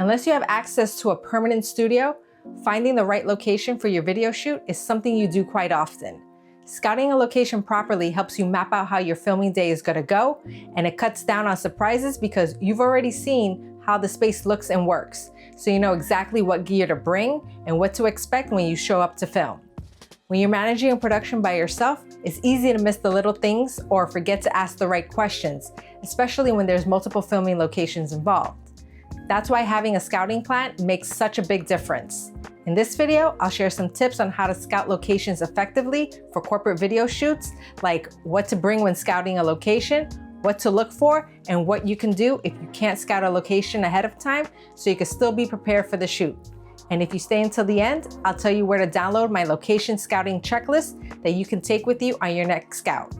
Unless you have access to a permanent studio, finding the right location for your video shoot is something you do quite often. Scouting a location properly helps you map out how your filming day is gonna go, and it cuts down on surprises because you've already seen how the space looks and works, so you know exactly what gear to bring and what to expect when you show up to film. When you're managing a production by yourself, it's easy to miss the little things or forget to ask the right questions, especially when there's multiple filming locations involved. That's why having a scouting plan makes such a big difference. In this video, I'll share some tips on how to scout locations effectively for corporate video shoots, like what to bring when scouting a location, what to look for, and what you can do if you can't scout a location ahead of time so you can still be prepared for the shoot. And if you stay until the end, I'll tell you where to download my location scouting checklist that you can take with you on your next scout.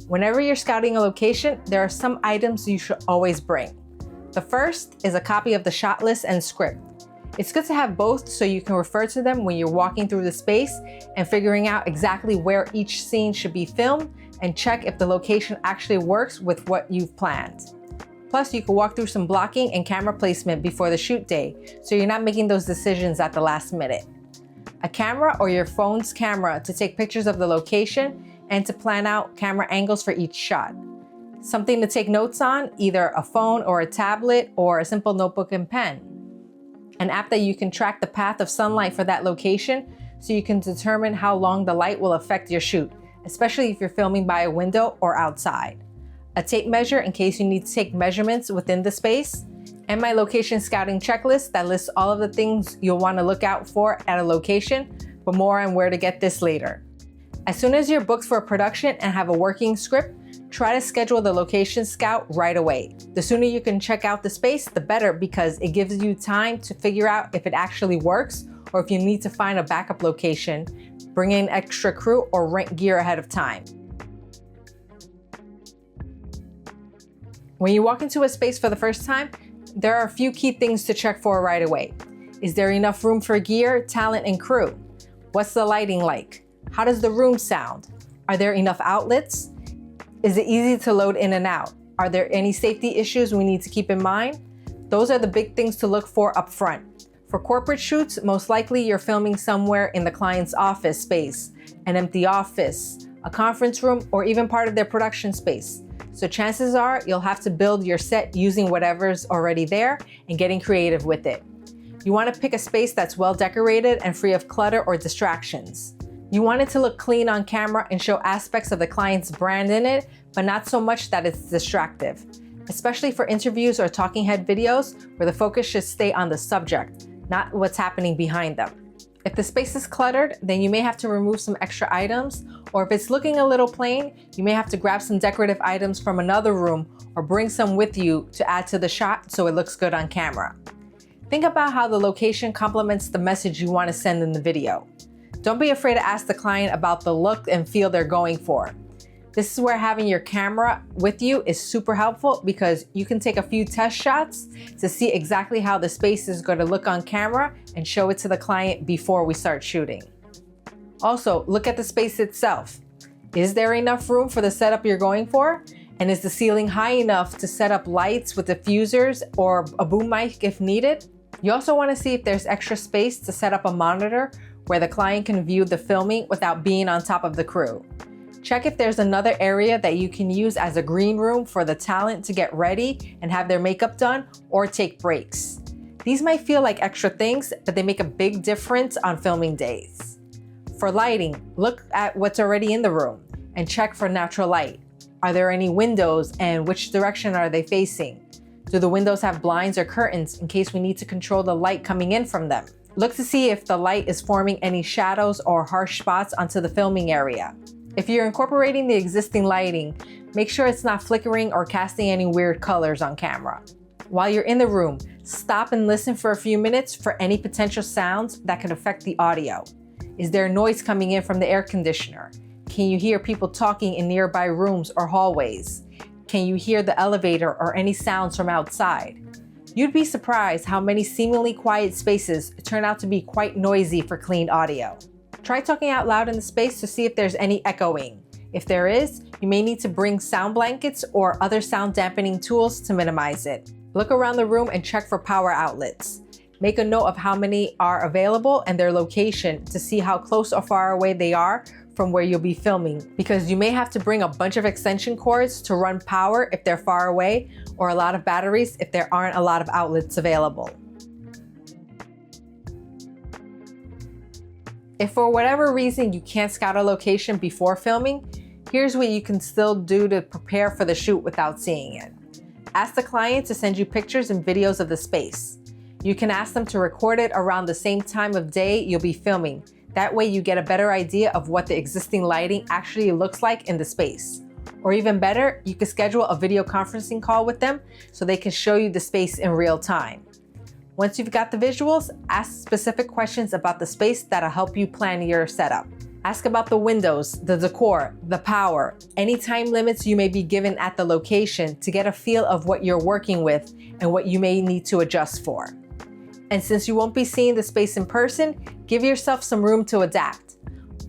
Whenever you're scouting a location, there are some items you should always bring. The first is a copy of the shot list and script. It's good to have both so you can refer to them when you're walking through the space and figuring out exactly where each scene should be filmed, and check if the location actually works with what you've planned. Plus, you can walk through some blocking and camera placement before the shoot day, so you're not making those decisions at the last minute. A camera or your phone's camera to take pictures of the location and to plan out camera angles for each shot. Something to take notes on, either a phone or a tablet or a simple notebook and pen. An app that you can track the path of sunlight for that location so you can determine how long the light will affect your shoot, especially if you're filming by a window or outside. A tape measure in case you need to take measurements within the space, and my location scouting checklist that lists all of the things you'll want to look out for at a location, but more on where to get this later. As soon as you're booked for a production and have a working script, try to schedule the location scout right away. The sooner you can check out the space, the better, because it gives you time to figure out if it actually works or if you need to find a backup location, bring in extra crew, or rent gear ahead of time. When you walk into a space for the first time, there are a few key things to check for right away. Is there enough room for gear, talent, and crew? What's the lighting like? How does the room sound? Are there enough outlets? Is it easy to load in and out? Are there any safety issues we need to keep in mind? Those are the big things to look for up front. For corporate shoots, most likely you're filming somewhere in the client's office space, an empty office, a conference room, or even part of their production space. So chances are you'll have to build your set using whatever's already there and getting creative with it. You want to pick a space that's well decorated and free of clutter or distractions. You want it to look clean on camera and show aspects of the client's brand in it, but not so much that it's distractive, especially for interviews or talking head videos where the focus should stay on the subject, not what's happening behind them. If the space is cluttered, then you may have to remove some extra items, or if it's looking a little plain, you may have to grab some decorative items from another room or bring some with you to add to the shot so it looks good on camera. Think about how the location complements the message you want to send in the video. Don't be afraid to ask the client about the look and feel they're going for. This is where having your camera with you is super helpful, because you can take a few test shots to see exactly how the space is going to look on camera and show it to the client before we start shooting. Also, look at the space itself. Is there enough room for the setup you're going for? And is the ceiling high enough to set up lights with diffusers or a boom mic if needed? You also want to see if there's extra space to set up a monitor where the client can view the filming without being on top of the crew. Check if there's another area that you can use as a green room for the talent to get ready and have their makeup done or take breaks. These might feel like extra things, but they make a big difference on filming days. For lighting, look at what's already in the room and check for natural light. Are there any windows, and which direction are they facing? Do the windows have blinds or curtains in case we need to control the light coming in from them? Look to see if the light is forming any shadows or harsh spots onto the filming area. If you're incorporating the existing lighting, make sure it's not flickering or casting any weird colors on camera. While you're in the room, stop and listen for a few minutes for any potential sounds that could affect the audio. Is there noise coming in from the air conditioner? Can you hear people talking in nearby rooms or hallways? Can you hear the elevator or any sounds from outside? You'd be surprised how many seemingly quiet spaces turn out to be quite noisy for clean audio. Try talking out loud in the space to see if there's any echoing. If there is, you may need to bring sound blankets or other sound dampening tools to minimize it. Look around the room and check for power outlets. Make a note of how many are available and their location to see how close or far away they are from where you'll be filming, because you may have to bring a bunch of extension cords to run power if they're far away, or a lot of batteries if there aren't a lot of outlets available. If for whatever reason you can't scout a location before filming, here's what you can still do to prepare for the shoot without seeing it. Ask the client to send you pictures and videos of the space. You can ask them to record it around the same time of day you'll be filming. That way you get a better idea of what the existing lighting actually looks like in the space. Or even better, you can schedule a video conferencing call with them so they can show you the space in real time. Once you've got the visuals, ask specific questions about the space that'll help you plan your setup. Ask about the windows, the decor, the power, any time limits you may be given at the location to get a feel of what you're working with and what you may need to adjust for. And since you won't be seeing the space in person, give yourself some room to adapt.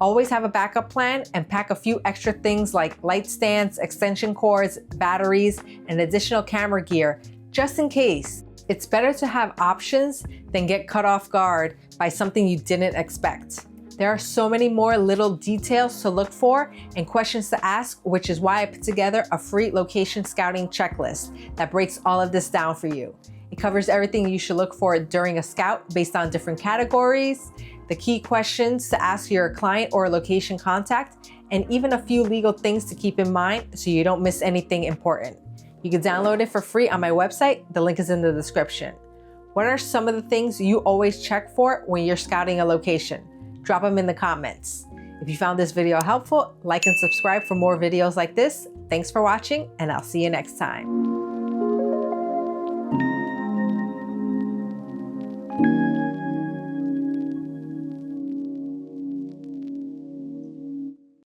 Always have a backup plan and pack a few extra things like light stands, extension cords, batteries, and additional camera gear, just in case. It's better to have options than get caught off guard by something you didn't expect. There are so many more little details to look for and questions to ask, which is why I put together a free location scouting checklist that breaks all of this down for you. It covers everything you should look for during a scout based on different categories, the key questions to ask your client or location contact, and even a few legal things to keep in mind so you don't miss anything important. You can download it for free on my website. The link is in the description. What are some of the things you always check for when you're scouting a location? Drop them in the comments. If you found this video helpful, like and subscribe for more videos like this. Thanks for watching, and I'll see you next time.